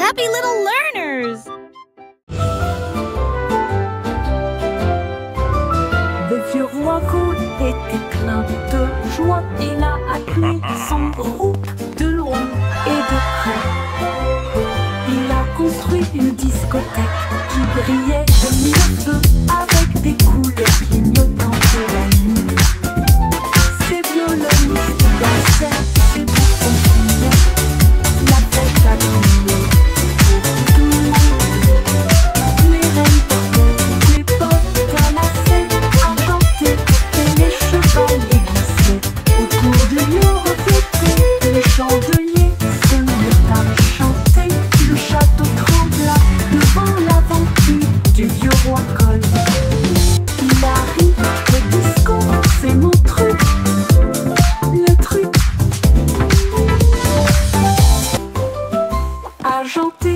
happy little learners! Le vieux roi Gaule était plein de joie. Il a appelé son groupe de loin et de près. Il a construit une discothèque qui brillait de mille feux avec des couleurs clignotantes de la nuit. Ses violonistes dansaient, ses boutons criaient. La fête a brillé pour tout le monde. Les reines portaient des bottes à lacets argentées et les chevaliers glissaient autour du lieu reflété. Les chandeliers se mirent à chanter. Le château trembla devant l'aventure du vieux roi Gaule. Il a ri, le disco, c'est mon truc. Le truc argenté.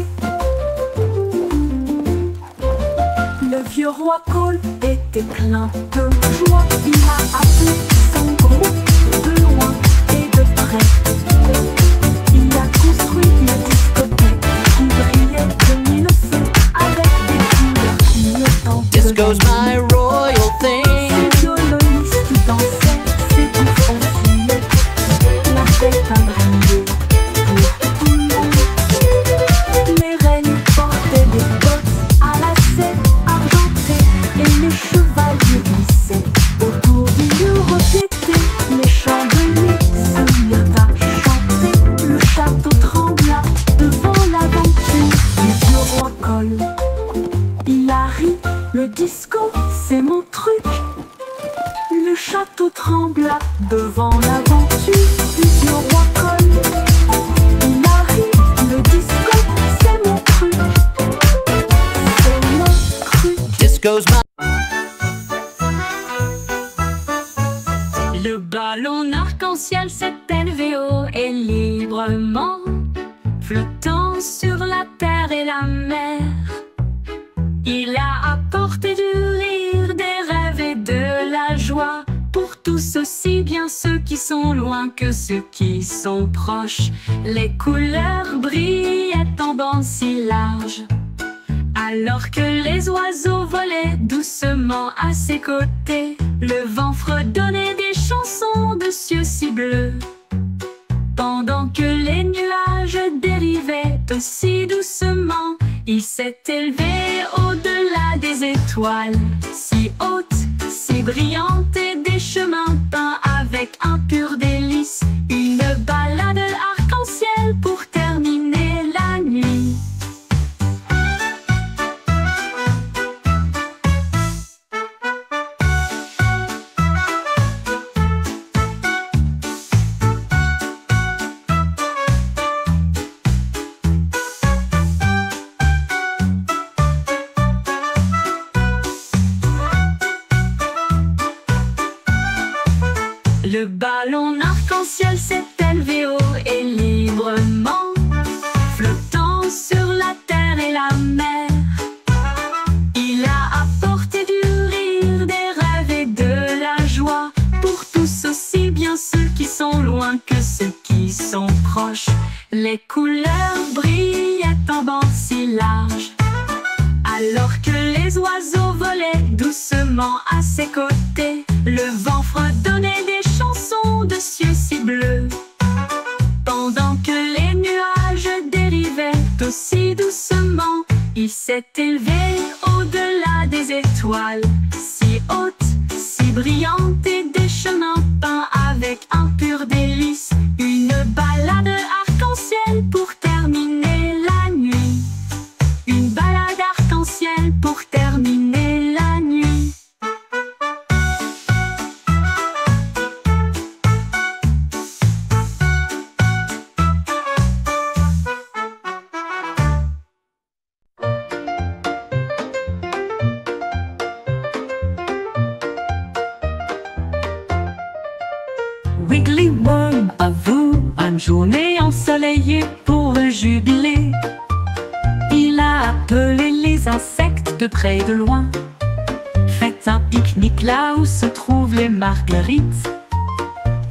Le vieux roi Gaule était plein de joie. Il a appelé son groupe de loin et de près. Il a construit une discothèque qui brillait de mille feux avec des couleurs clignotantes. Disco's my royal thing. Ses violonistes dansaient, ses bouffons fumaient. La fête a brillé pour tout le monde. Les reines portaient des bottes à lacets argentés et les chevaliers glissaient autour du lieu reflété. Les chandeliers se mirent à chanter. Le château trembla devant l'aventure du vieux roi Gaule. Il a ri, le disco, c'est mon truc. Le château trembla devant l'aventure du vieux roi Gaule. Il a ri, le disco, c'est mon truc. C'est mon truc. Disco's my. Le ballon arc-en-ciel s'est élevé haut et librement, flottant sur la terre et la mer. Il a apporté du rire, des rêves et de la joie pour tous, aussi bien ceux qui sont loin que ceux qui sont proches. Les couleurs brillaient en bandes si larges, alors que les oiseaux volaient doucement à ses côtés. Le vent fredonnait des chansons de cieux si bleus, pendant que les nuages dérivaient aussi doucement. Il s'est élevé au-delà des étoiles, si hautes, si brillantes, et des chemins peints avec un pur délice. Une balade arc-en-ciel pour terminer la nuit. Le ballon arc-en-ciel s'est élevé haut et librement, flottant sur la terre et la mer. Il a apporté du rire, des rêves et de la joie pour tous, aussi bien ceux qui sont loin que ceux qui sont proches. Les couleurs brillaient en bandes si larges, alors que les oiseaux volaient doucement à ses côtés. Le vent fredonnait des chansons de cieux si bleus, pendant que les nuages dérivaient aussi doucement. Il s'est élevé au-delà des étoiles, si hautes, si brillantes, et des chemins peints avec un pur délice. Une balade arc-en-ciel pour terminer la nuit. Une balade arc-en-ciel pour terminer la nuit. Wiggly Worm avoue une journée ensoleillée pour le jubilé. Il a appelé les insectes de près et de loin. Faites un pique-nique là où se trouvent les marguerites.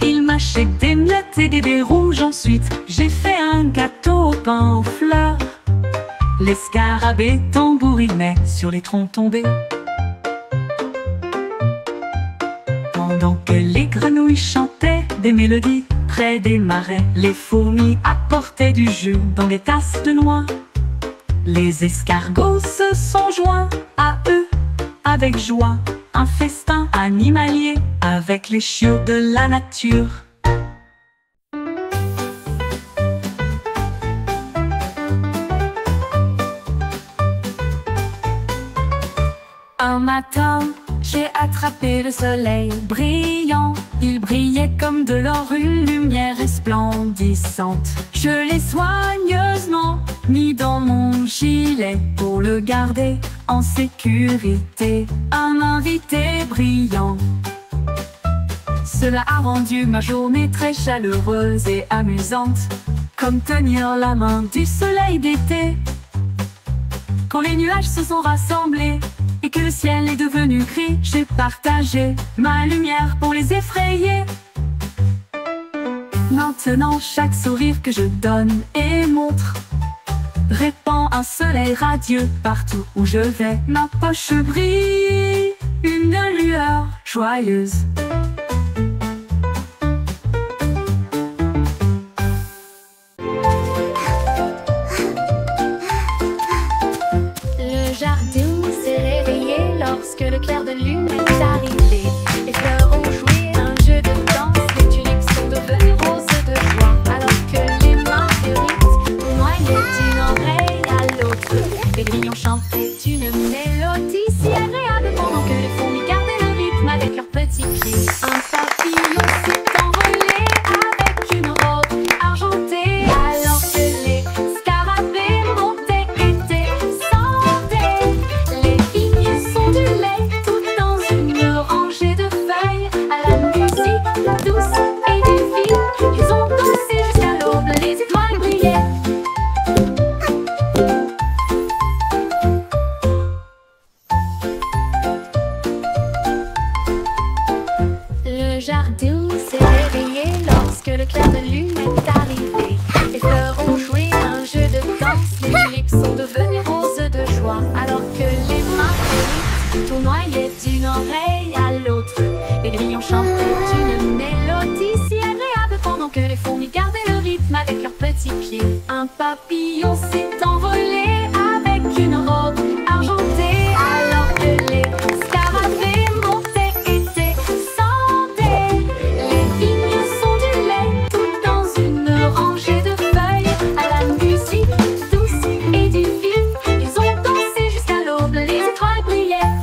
Il mâchait des miettes et des baies rouges. Ensuite j'ai fait un gâteau au pain aux fleurs. Les scarabées tambourinaient sur les troncs tombés. Pendant que les grenouilles chantaient des mélodies près des marais, les fourmis apportaient du jus dans des tasses de noix. Les escargots se sont joints à eux avec joie, un festin animalier avec les chiots de la nature. Un matin, j'ai attrapé le soleil brillant. Il brillait comme de l'or, une lumière resplendissante. Je l'ai soigneusement mis dans mon gilet pour le garder en sécurité. Un invité brillant. Cela a rendu ma journée très chaleureuse et amusante, comme tenir la main du soleil d'été. Quand les nuages se sont rassemblés et que le ciel est devenu gris, j'ai partagé ma lumière pour les effrayer. Maintenant, chaque sourire que je donne et montre répand un soleil radieux partout où je vais. Ma poche brille, une lueur joyeuse. Le jardin s'est réveillé lorsque le clair de lune est arrivé. Les fleurs ont joué un jeu de danse, les tulipes sont devenues roses de joie, alors que les marguerites noyaient d'une oreille à l'autre. Les grillons chantaient une mélodie si agréable pendant que les fourmis gardaient le rythme avec leurs petits pieds. Un papillon s'est envolé avec une robe argentée, alors que les scarabées montaient et descendaient. Les vignes sont du lait tout dans une rangée de feuilles, à la musique douce et divine. Ils ont dansé jusqu'à l'aube, les étoiles brillaient. Le jardin s'est réveillé lorsque le clair de lune est arrivé. Les fleurs ont joué un jeu de danse, les tulipes sont devenues roses de joie, alors que les marguerites tournoyaient d'une oreille à l'autre. Les grillons chantaient une mélodie si agréable pendant que les fourmis gardaient le rythme avec leurs petits pieds. Un papillon s'est envolé avec une robe argentée, alors que les scarabées montaient et descendaient. Les vignes sont du lait tout dans une rangée de feuilles, à la musique douce et divine. Ils ont dansé jusqu'à l'aube, les étoiles brillaient.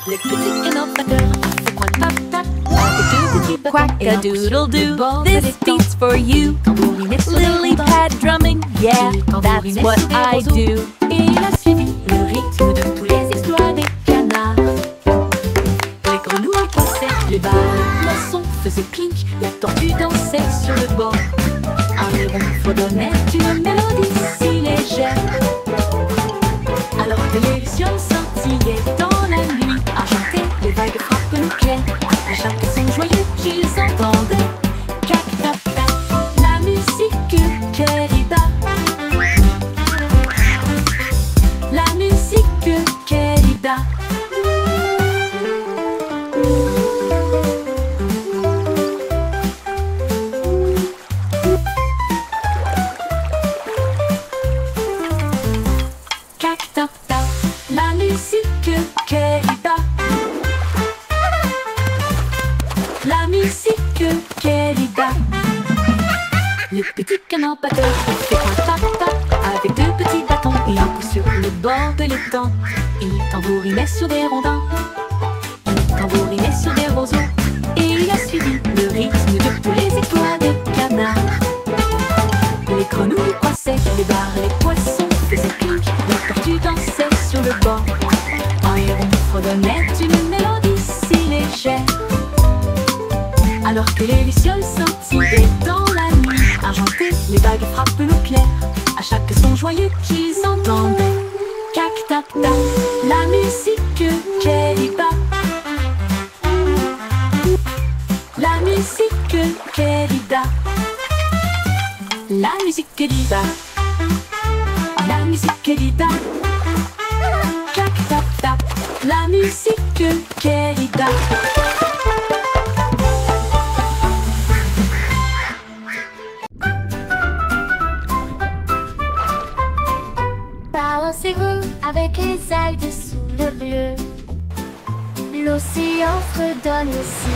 Les petits canards batteurs se pointent tap-tap avec deux petits bâtons et un coup sur le Quack-a-doodle-doo, bord de this l'étang. beat's for you. Tambourinet sur les Lily rondins. pad drumming, yeah, that's what I do. Et il a suivi le rythme de tous les exploits des canards. Les grenouilles passaient, les balles, les poissons faisaient clink, la tortue dansait sur le bord. Un héron fredonnait une mélodie si légère, alors que les lucioles scintillaient dans la nuit argentée. Les vagues frappent nos clairs, à chaque son joyeux qu'ils entendaient. Cac-tac-tac, la musique querida. La musique querida. Cac-tac-tac, la musique querida. La musique querida. Le petit canard batteur fait un tap-tap avec deux petits bâtons et un coup sur le bord de l'étang. Il tambourinait sur des rondins, il tambourinait sur des roseaux, et il a suivi le rythme de tous les étoiles des canards. Les grenouilles croissaient, les barres, les poissons faisaient clink, la tortue dansait sur le bord. Un héron fredonnait une mélodie si légère, alors que les lucioles scintillaient dans la nuit argentée. Les vagues frappent nos clairs, à chaque son joyeux qu'ils entendaient. Cac-tac-tac, la musique querida. querida. La musique querida. La musique querida. Clac, tap, tap. La musique querida. Par l'océan avec les algues sous le bleu, l'océan fredonne aussi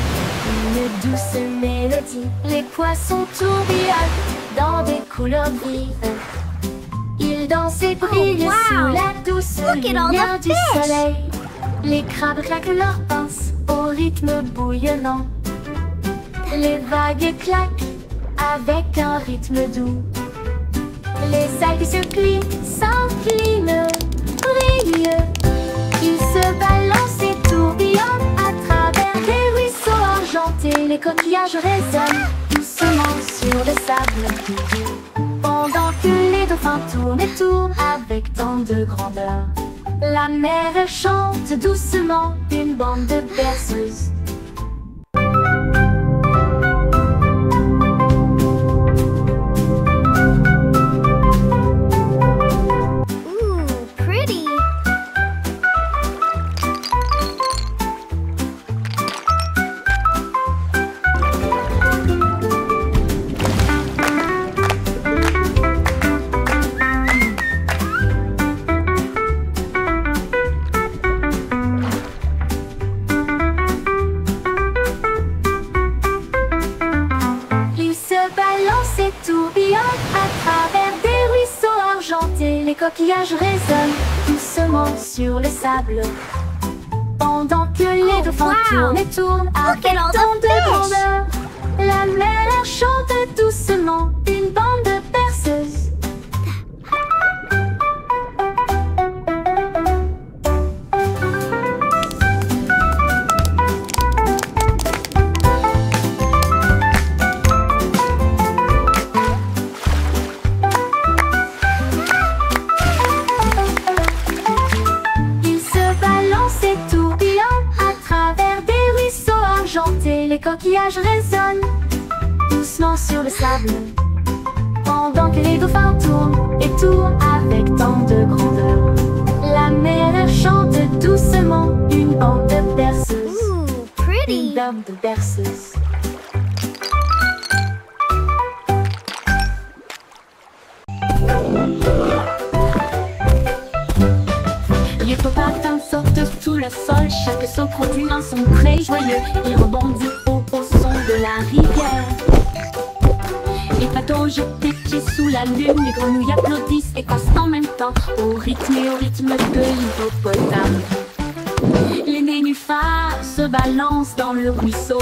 une douce mélodie. Les poissons tourbillonnent dans des couleurs vives. Ils dansent et brillent sous la douce lumière du soleil. Les crabes claquent leurs pinces au rythme bouillonnant. Les vagues claquent avec un rythme doux. Les algues se plient, s'inclinent, brillent. Ils se balancent et tourbillonnent à travers des ruisseaux argentés. Les coquillages résonnent doucement sur le sable, pendant que les dauphins tournent et tournent avec tant de grandeur. La mer chante doucement une bande de berceuses. Les coquillages résonnent doucement sur le sable, pendant que les dauphins tournent et tournent avec tant de grandeur. La mer chante doucement une bande de berceuses. Les coquillages résonnent doucement sur le sable, pendant que les dauphins tournent et tournent avec tant de grandeur. La mer chante doucement une bande de berceuses. Une bande de berceuses. L'hippopotames saute sous le sol, chaque saut produit un son très joyeux. Il rebondit au son de la rivière. Les bateaux jettent des pieds sous la lune, les grenouilles applaudissent et passent en même temps au rythme de l'hippopotame. Les nénuphars se balancent dans le ruisseau.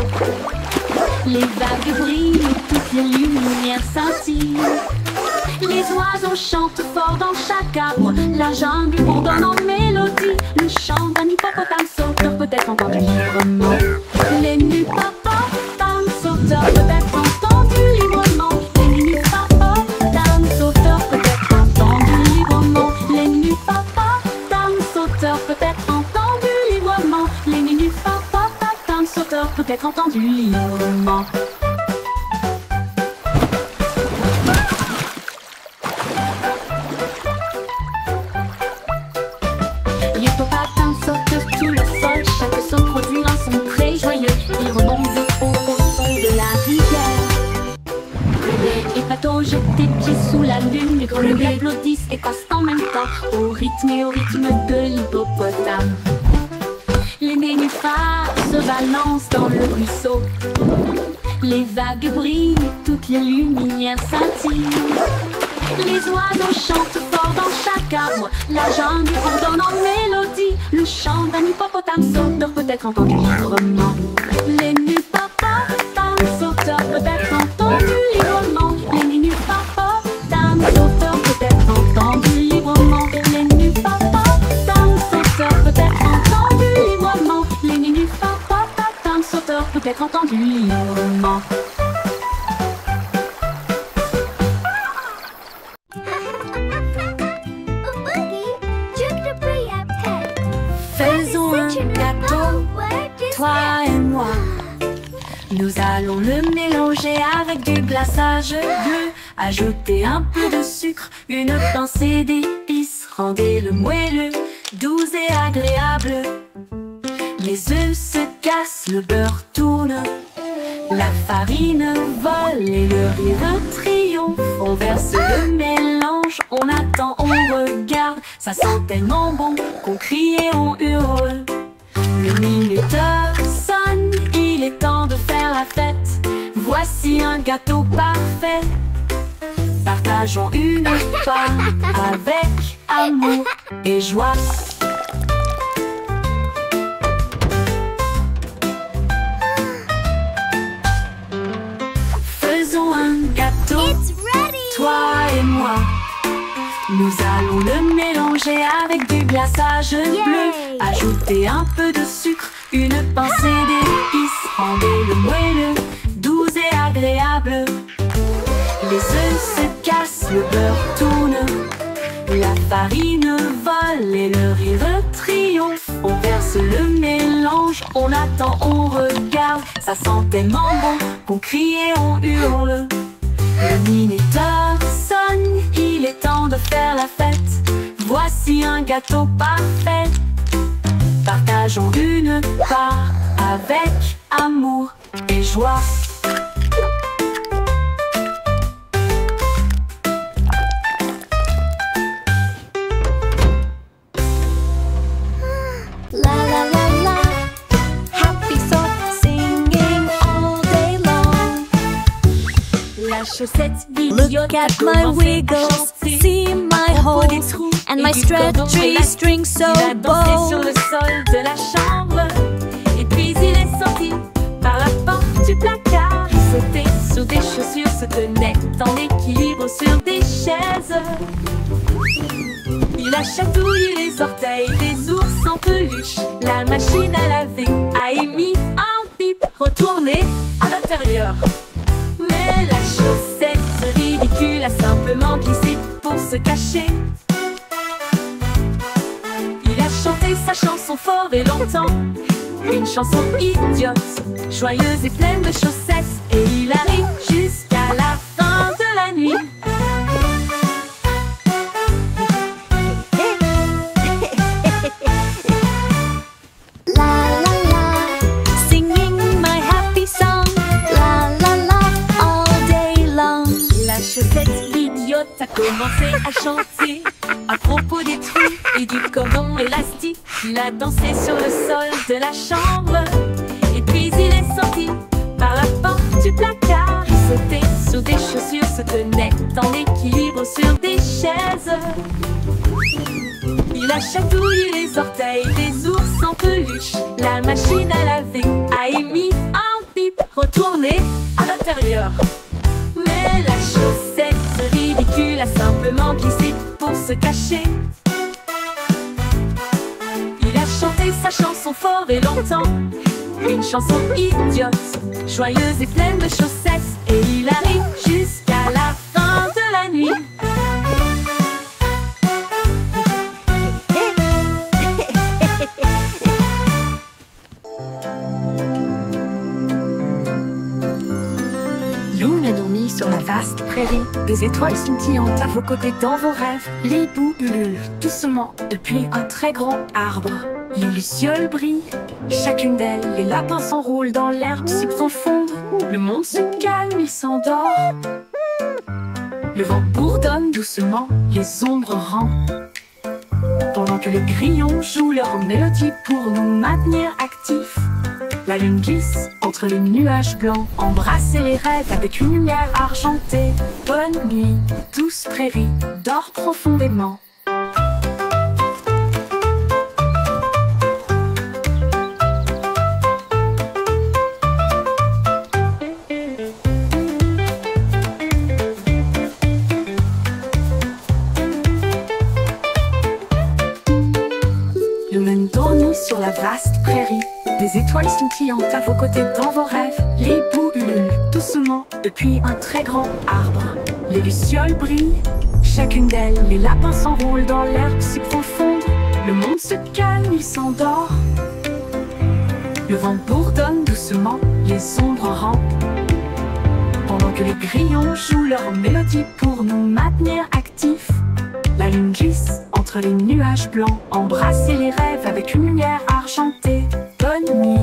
Les vagues brillent et toutes les lumières scintillent. Les oiseaux chantent fort dans chaque arbre. La jungle bourdonne en mélodie. Le chant d'un hippopotame sauteur peut être entendu librement. Les hippopotames sauteurs peut être entendu librement. Les hippopotames sauteurs peut être entendu librement. Les hippopotames sauteurs peut être entendu librement. Les hippopotames sauteurs peut être entendu librement. L'hippopotame saute sous le sol, chaque saut produit un son très joyeux. Il rebondit au son de la rivière. Les bateaux jettent des pieds sous la lune, les grenouilles applaudissent et passent en même temps au rythme de l'hippopotame. Les nénuphars se balancent dans le ruisseau. Les vagues brillent et toutes les lumières scintillent. Les oiseaux chantent fort dans chaque arbre. La jungle bourdonne en mélodie. Le chant d'un hippopotame sauteur peut être entendu librement. Les hippopotames sauteurs peut être entendu librement. Les hippopotames sauteurs peut être entendu librement. Les hippopotames sauteurs peut être entendu librement. Les hippopotames sauteurs peut être entendu librement. Faisons un gâteau, toi et moi. Nous allons le mélanger avec du glaçage bleu. Ajouter un peu de sucre, une pincée d'épices. Rendez-le moelleux, doux et agréable. Les œufs se cassent, le beurre tourne. La farine vole et le rire triomphe. On verse le mélange, on attend, on regarde. Ça sent tellement bon qu'on crie et on hurle. Le minuteur sonne, il est temps de faire la fête. Voici un gâteau parfait. Partageons une part avec amour et joie. Faisons un gâteau, toi et moi. Nous allons le mélanger avec du glaçage bleu. Ajouter un peu de sucre, une pincée d'épices. Rendez-le moelleux, doux et agréable. Les œufs se cassent, le beurre tourne. La farine vole et le rire triomphe. On verse le mélange, on attend, on regarde. Ça sent tellement bon qu'on crie et on hurle. Le minuteur sonne, il est temps de faire la fête. Voici un gâteau parfait. Partageons une part avec amour et joie. La la la la, happy song singing all day long. La chaussette Look at my wiggles, see my holes, and my stretchy string so Il a dansé sur bold. le sol de la chambre. Et puis il est sorti par la porte du placard. Il sautait sur des chaussures, se tenait en équilibre sur des chaises. Il a chatouillé les orteils des ours en peluche. La machine à laver a émis un bip. Retourné à l'intérieur. Mais la chaussette ridicule a simplement glissé pour se cacher. Il a chanté sa chanson fort et longtemps. Une chanson idiote, joyeuse et pleine de chaussettes. Et il arrive jusqu'à la fin de la nuit. La la la, singing my happy song. La la la, all day long. La chaussette idiote a commencé à chanter à propos des trous et du cordon élastique. Il a dansé sur le sol de la chambre. Et puis il est sorti par la porte du placard. Il sautait sur des chaussures, se tenait en équilibre sur des chaises. Il a chatouillé les orteils des ours en peluche. La machine à laver a émis un bip. Retourné à l'intérieur. Mais la chaussette ridicule a simplement glissé pour se cacher. Il a chanté sa chanson fort et longtemps. Une chanson idiote, joyeuse et pleine de chaussettes. Et il arrive jusqu'à la fin de la nuit. Lune a dormi sur la vaste prairie. Des étoiles scintillantes à vos côtés dans vos rêves. Les hiboux ululent doucement depuis un très grand arbre. Les lucioles brillent, chacune d'elles. Les lapins s'enroulent dans l'herbe si profonde. Le monde se calme, il s'endort. Le vent bourdonne doucement, les ombres rampent. Pendant que les grillons jouent leur mélodie pour nous maintenir actifs. La lune glisse entre les nuages blancs. Embrasser les rêves avec une lumière argentée. Bonne nuit, douce prairie, dors profondément. Le même dormi sur la vaste prairie. Des étoiles scintillantes à vos côtés dans vos rêves. Les hiboux ululent doucement depuis un très grand arbre. Les lucioles brillent, chacune d'elles. Les lapins s'enroulent dans l'herbe si profonde. Le monde se calme, il s'endort. Le vent bourdonne doucement, les ombres rampent, pendant que les grillons jouent leur mélodie pour nous maintenir actifs. La lune glisse entre les nuages blancs, embrasser les rêves avec une lumière argentée. Bonne nuit,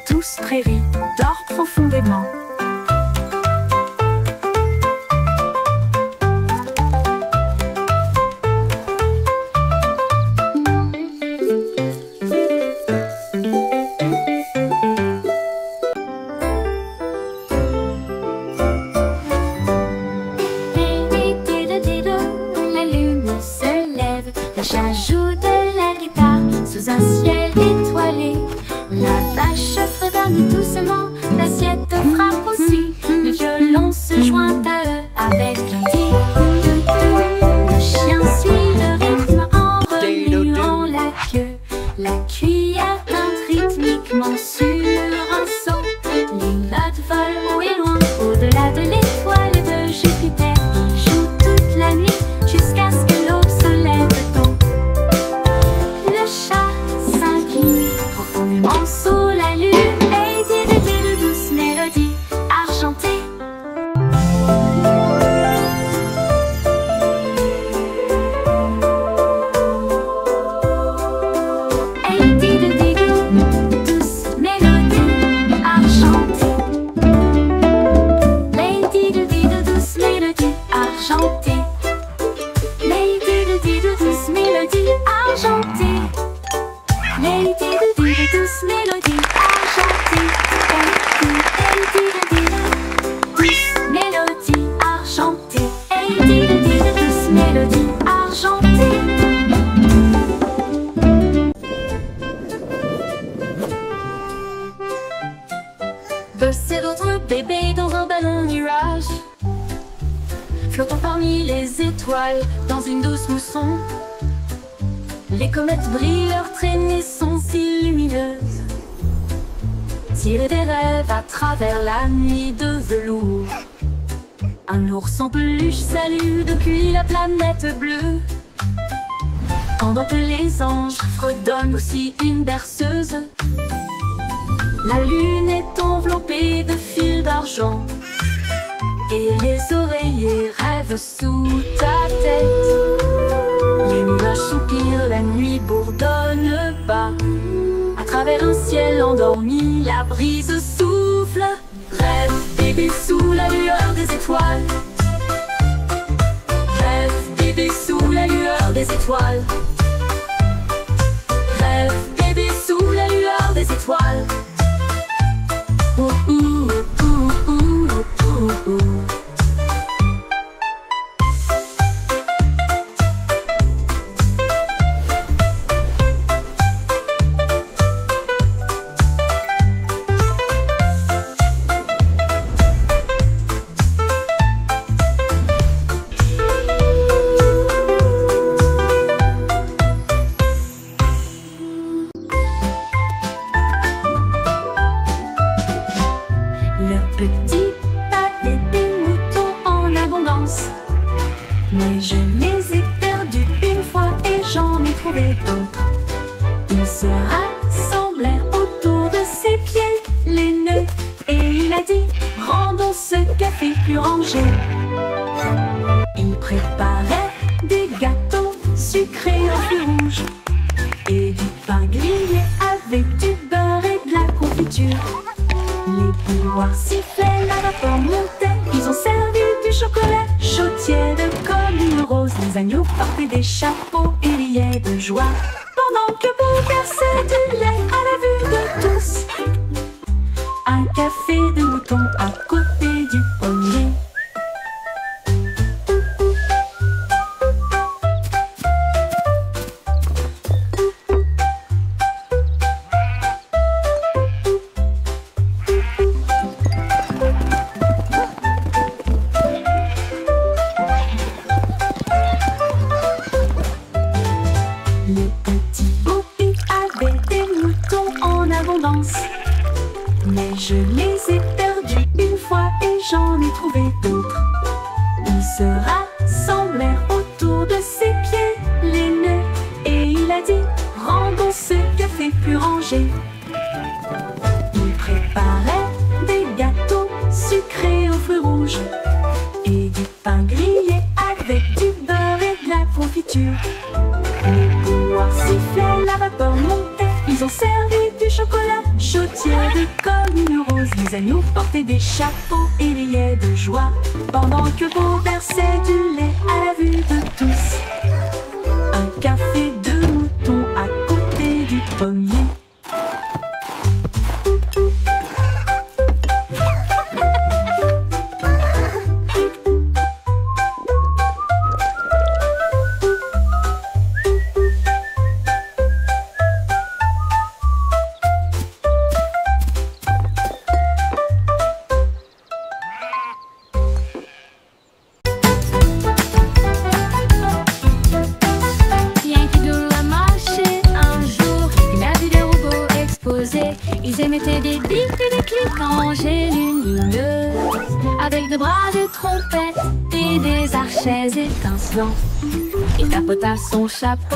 douce prairie, dors profondément. Le chat joue de la guitare sous un ciel étoilé. La vache fredonne doucement, l'assiette frappe aussi. Le violon se joint à eux avec un di. Le chien suit le rythme en remuant la queue. La cuillère teinte rythmiquement sur un seau. Les notes volent haut et loin, au-delà de l'étoile de Jupiter. Ils jouent toute la nuit jusqu'à ce que l'aube se lève tôt. Le chat s'incline profondément sous la lune et dit de douces mélodies argentées. Et dit de douces mélodies argentées. Lady de douces mélodies argentées. Lady de douces mélodies argentées. Lady de douces mélodies argentées. Lady de douces mélodies argentées. Lady de douces mélodies argentées. Buzz et d'autres bébés dans un ballon nuage, flottant parmi les étoiles dans une douce mousson. Les comètes brillent, leurs traînées sont si lumineuses, tirer des rêves à travers la nuit de velours. Un ours en peluche salue depuis la planète bleue, pendant que les anges fredonnent aussi une berceuse. La lune est enveloppée de fils d'argent, et les oreillers rêvent sous ta tête. Les nuages soupirent, la nuit bourdonne bas. À travers un ciel endormi, la brise souffle. Rêve bébé sous la lueur des étoiles. Rêve bébé sous la lueur des étoiles. Rêve bébé sous la lueur des étoiles. Ouh, ouh, ouh, ouh, ouh, ouh. Le petit avait des moutons en abondance, mais je les ai perdus une fois et j'en ai trouvé d'autres. Ils se rassemblèrent autour de ses pieds, les nœuds, et il a dit: rendons ce café plus rangé. Il préparait des gâteaux sucrés en fruits rouges et du pain grillé avec du beurre et de la confiture. Les bouilloires sifflaient, la vapeur montait. Ils ont servi du chocolat chaud tiède comme une rose. Les agneaux portaient des chapeaux et riaient de joie, pendant que Bou versait du lait à la vue de tous. Un café de mouton à côté du pommier. Mais je les ai perdus une fois et j'en ai trouvé d'autres. Ils se rassemblèrent autour de ses pieds, les nœuds, et il a dit: rendons ce café plus rangé. Il préparait des sucré aux fruits rouges et du pain grillé avec du beurre et de la confiture. Les bouilloires sifflaient, la vapeur montait. Ils ont servi du chocolat chaud tiède comme une rose. Les agneaux portaient des chapeaux et riaient de joie pendant que Beau versait du lait à la vue de tous. Un café de mouton à côté du pommier. Ils émettaient des bips et des clics en gel lumineuse, avec des bras de trompette et des archets étincelants. Il tapota son chapeau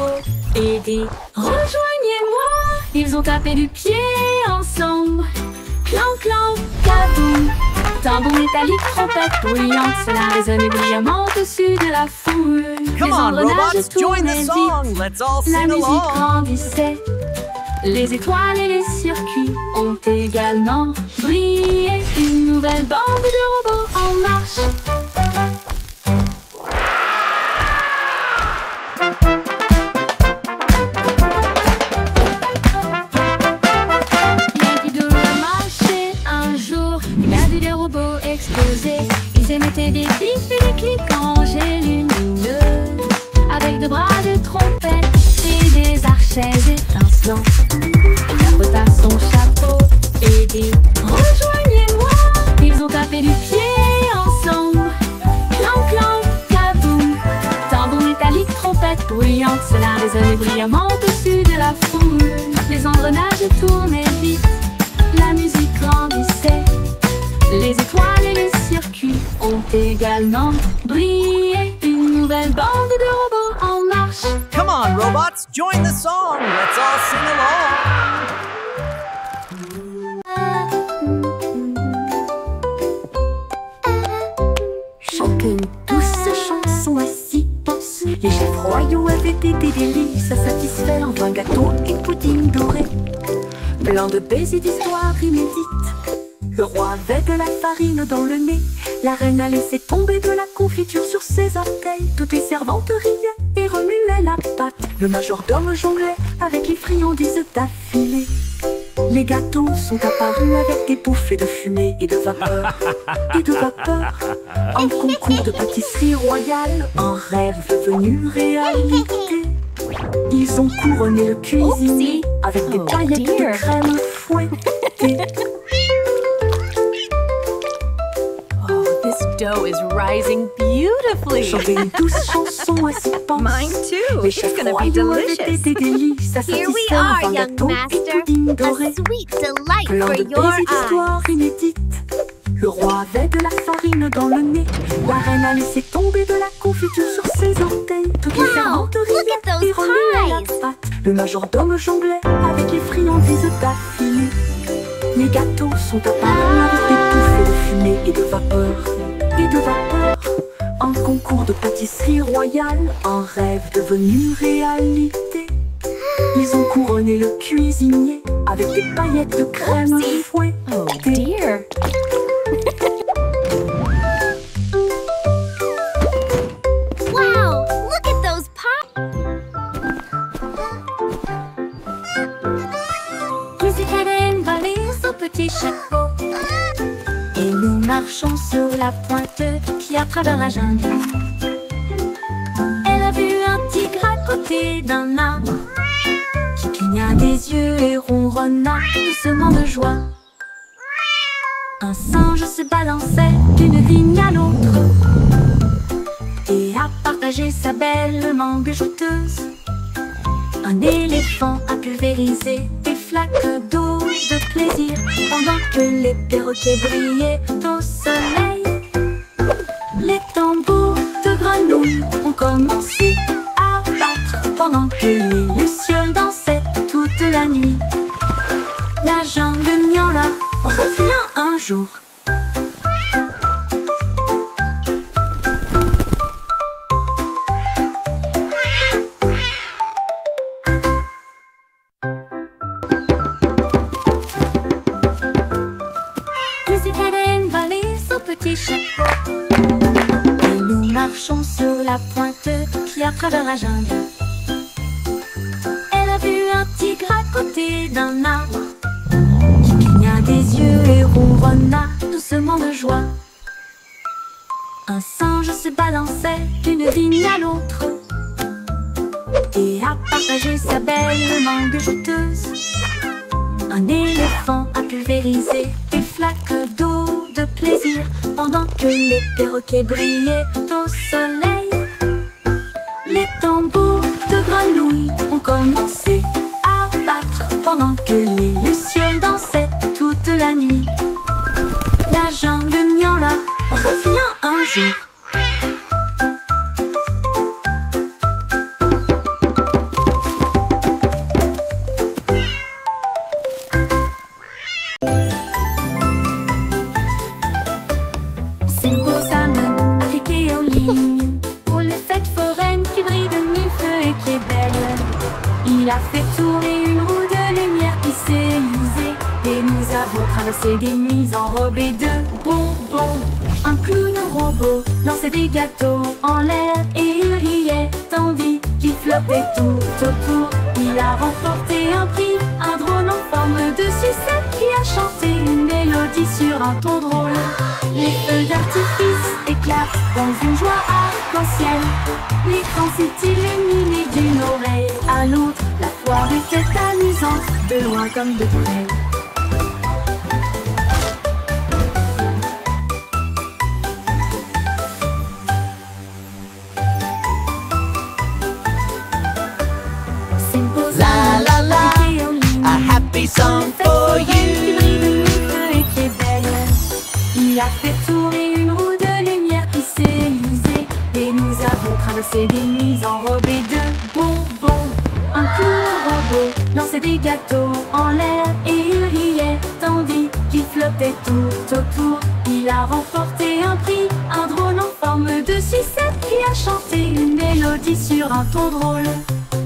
et dit « Rejoignez-moi !» Ils ont tapé du pied ensemble. Clan, clan, kaboum. Tambour métallique, trompette bruyante, cela résonnait brillamment au-dessus de la foule. Come Les on, engrenages robots, join the tournaient song. vite. Let's all La sing musique along. grandissait. Les étoiles et les circuits ont également brillé. Une nouvelle bande de robots en marche. Yankee Doodle marchait un jour. Il a vu des robots exploser. Ils émettaient des bips et des clics en gel lumineuse, avec de bras de trompette et des archets étincelants. Il tapota son chapeau et dit « Rejoignez-moi !» Ils ont tapé du pied ensemble. Clan, clan, kaboum. Tambour métallique, trompette bruyante, cela résonnait brillamment au-dessus de la foule. Les engrenages tournaient vite. La musique grandissait. Les étoiles et les circuits ont également brillé. Une nouvelle bande de robots en marche. Come on, robots, join the song. Let's all sing along. Chantaient une douce chanson à six penses. Les chefs royaux avaient été des délices à satisfaire. 20 gâteaux et pudding doré, plein de baisers d'histoires inédites. Le roi avait de la farine dans le nez. La reine a laissé tomber de la confiture sur ses orteils. Toutes les servantes riaient et remuaient la pâte. Le majordome jonglait avec les friandises d'affilée. Les gâteaux sont apparus avec des bouffées de fumée et de vapeur. Et de vapeur. Un concours de pâtisserie royale, un rêve devenu réalité. Ils ont couronné le cuisinier avec des paillettes de crème fouettées. This dough is rising beautifully. Chanter une douce chanson à six penses. Mine too. Les It's chefs gonna be royaux avaient été delicious. des délices à Here we satisfaire. are, 20 young gâteaux et master. pudding A doré, sweet delight plein for de your baisers eyes. d'histoires inédites. Le roi avait de la farine dans le nez. La reine a laissé tomber de la confiture sur ses orteils. Toutes les Wow, servantes look at riaient those et remuaient la pies. pâte. Le majordome jonglait avec les friandises d'affilée. Les gâteaux sont apparus avec des bouffées de fumée et de vapeur. Et de vapeur. Un concours de pâtisserie royale, un rêve devenu réalité. Ils ont couronné le cuisinier avec des paillettes de crème fouettées. Oh dear. Wow, look at those pies. Musique Hélène valait son petit chapeau. Et nous marchons sur la pointe qui à travers la jungle. Elle a vu un tigre à côté d'un arbre qui cligna des yeux et ronronna doucement de joie. Un singe se balançait d'une vigne à l'autre et a partagé sa belle mangue jouteuse. Un éléphant a pulvérisé des flaques d'eau de plaisir pendant que les perroquets brillaient au soleil. Les tambours de grenouilles ont commencé à battre pendant que les lucioles dansaient toute la nuit. La jungle miaula revient un jour. des chapeaux. Et nous marchons sur la pointe qui à travers la jungle. Elle a vu un tigre à côté d'un arbre qui cligna des yeux et ronronna doucement de joie. Un singe se balançait d'une vigne à l'autre et a partagé sa belle mangue juteuse. Un éléphant a pulvérisé des flaques d'eau de plaisir pendant que les perroquets brillaient au soleil. Les tambours de grenouilles ont commencé à battre pendant que les lucioles dansaient toute la nuit. La jungle miaula revient un jour. Il a fait tourner une roue de lumière qui s'est usée et nous avons traversé des nuits enrobées de bonbons. Un clown robot lançait des gâteaux en l'air et il riait tandis qu'il flottait tout autour. Il a remporté un prix, un drone en forme de sucette qui a chanté une mélodie sur un ton drôle. Les feux d'artifice éclatent dans une joie arc-en-ciel. L'écran s'est illuminé d'une oreille à l'autre. La foire était amusante, de loin comme de près. La la la, a happy song for you. Il a fait tourner une roue de lumière qui s'est usée et nous avons traversé des nuits enrobées de bonbons. Un clown robot lançait des gâteaux en l'air et il riait tandis qu'il flottait tout autour. Il a remporté un prix, un drone en forme de sucette qui a chanté une mélodie sur un ton drôle.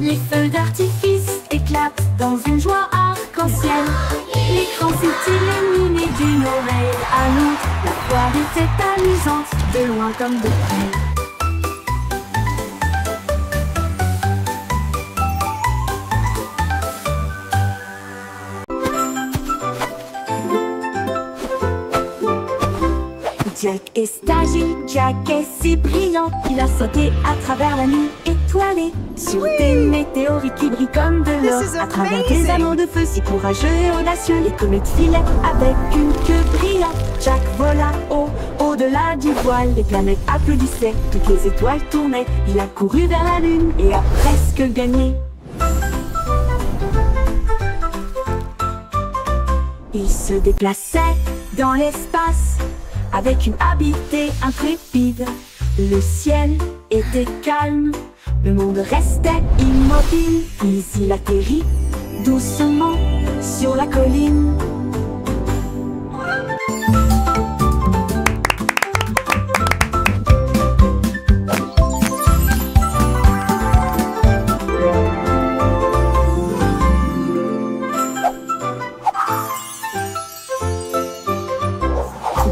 Les feux d'artifice éclatent dans une joie arc-en-ciel. L'écran s'est illuminé d'une oreille à l'autre. La foire était amusante, de loin comme de près. Jack est agile, Jack est si brillant qu'il a sauté à travers la nuit étoilée sur des météorites qui brillent comme de l'or, à travers des anneaux de feu si courageux et audacieux. Les comètes filaient avec une queue brillante. Jack vola au-delà du voile. Les planètes applaudissaient, toutes les étoiles tournaient. Il a couru vers la lune et a presque gagné. Il se déplaçait dans l'espace avec une habileté intrépide. Le ciel était calme, le monde restait immobile. Puis il atterrit doucement sur la colline.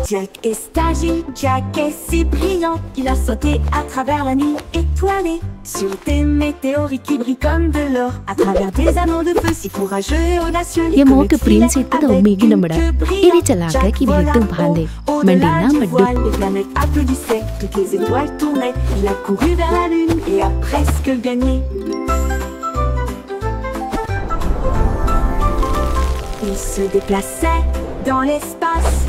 Jack est agile, Jack est si brillant qu'il a sauté à travers la nuit étoilée sur des météorites qui brillent comme de l'or, à travers des anneaux de feu si courageux et audacieux. ये मौत के प्रिंस इतना तो उम्मीद न बड़ा इरी चला के कि बिल्कुल भांडे मंडीना मड्डू Les planètes applaudissaient, toutes les étoiles tournaient. Il a couru vers la lune et a presque gagné. Il se déplaçait dans l'espace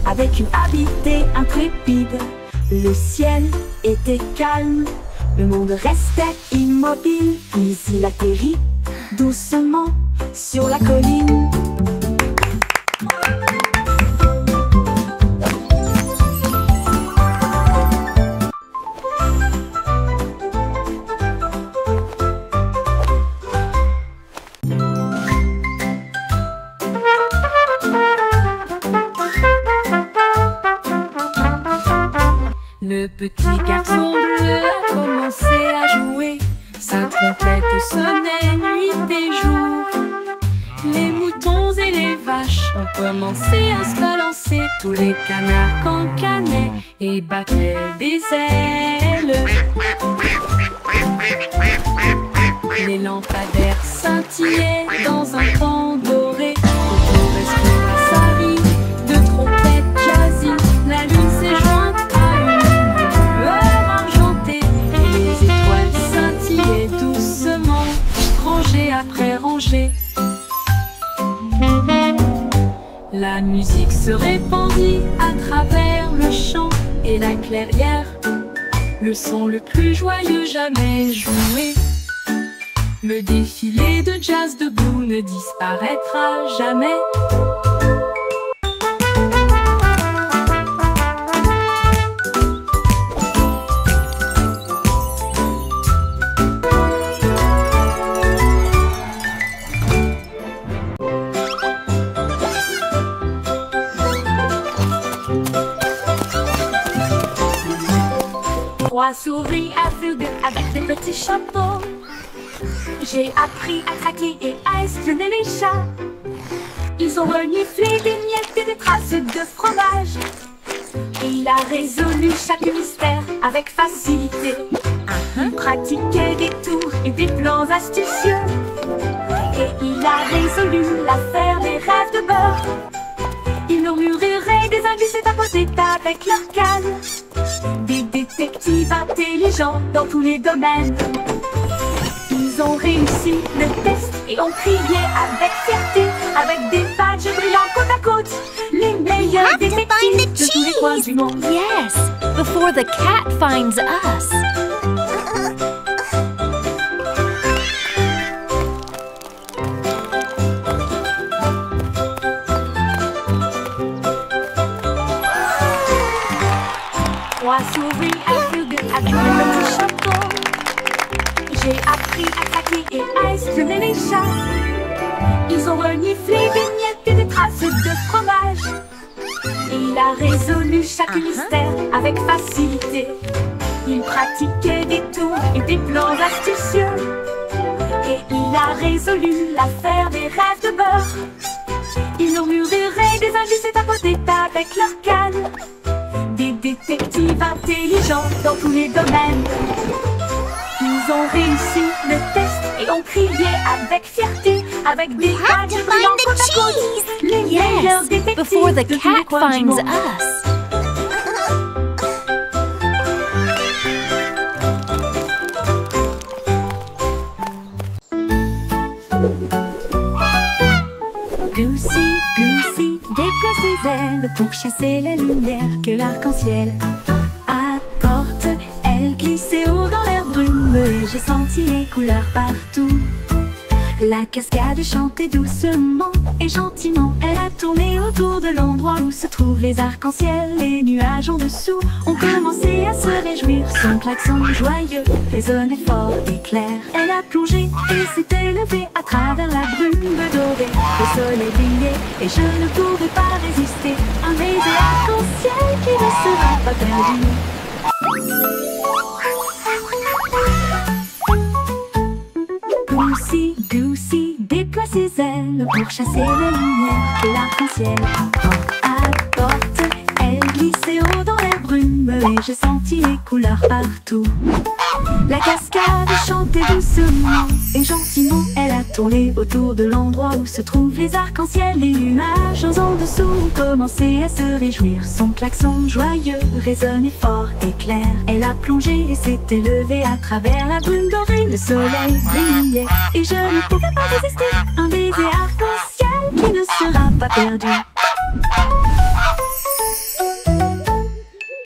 avec une habileté intrépide. Le ciel était calme, le monde restait immobile. Puis il atterrit doucement sur la colline. Le petit garçon bleu a commencé à jouer. Sa trompette sonnait nuit et jour. Les moutons moutons et les vaches ont commencé à se balancer. Tous les canards cancanaient et battaient des ailes. Les lampadaires scintillaient dans un camp doré. Autour d'Escurasari, de trompettes jazzy, la lune s'est jointe à une lueur argentée. Et les étoiles scintillaient doucement, rangée après rangée. La musique se répandit à travers le champ et la clairière, le son le plus joyeux jamais joué. Le défilé de jazz debout ne disparaîtra jamais. Trois souris aveugles avec des petits chapeaux. J'ai appris à traquer et à espionner les chats. Ils ont reniflé des miettes et des traces de fromage. Et il a résolu chaque mystère avec facilité. Il pratiquait des tours et des plans astucieux. Et il a résolu l'affaire des rêves de beurre. Ils murmuraient des indices et tapotaient avec leur canne. Des détectives intelligents dans tous les domaines. Ils ont réussi le test et ont crié avec fierté, avec des badges brillants côte à côte, les meilleurs détectives de tous les coins du monde. Yes, before the cat finds us. Trois souris aveugles avec des petits chapeaux. J'ai appris à traquer et à espionner les chats. Ils ont reniflé des miettes et des traces de fromage. Et il a résolu chaque mystère avec facilité. Il pratiquait des tours et des plans astucieux. Et il a résolu l'affaire des rêves de beurre. Ils murmuraient des indices et tapotaient avec leur canne. Des détectives intelligents dans tous les domaines. Ils ont réussi le test et ont crié avec fierté, avec des badges brillants côte à côte, les meilleurs détectives Before the de tous les cat coins du finds monde. us. Goosey, Goosey, déploie ses ailes pour chasser la lumière que l'arc-en-ciel apporte. Elle glissait haut dans l'air brumeux et j'ai senti les couleurs partout. La cascade chantait doucement et gentiment. Elle a tourné autour de l'endroit où se trouvent les arcs-en-ciel. Les nuages en dessous ont commencé à se réjouir. Son klaxon joyeux résonnait fort et clair. Elle a plongé et s'est élevée à travers la brume dorée. Le soleil brillait et je ne pouvais pas résister. Un baiser arc-en-ciel qui ne sera pas perdu. Goosey, Goosey, déploie ses ailes pour chasser la lumière que l'arc-en-ciel apporte. Elle glissait haut dans l'air brumeux et j'ai senti les couleurs partout. La cascade chantait doucement et gentiment. Elle a tourné autour de l'endroit où se trouvent les arcs-en-ciel. Les nuages en dessous ont commencé à se réjouir. Son klaxon joyeux résonnait fort et clair. Elle a plongé et s'est élevée à travers la brume dorée. Le soleil brillait et je ne pouvais pas résister. Un baiser arc-en-ciel qui ne sera pas perdu.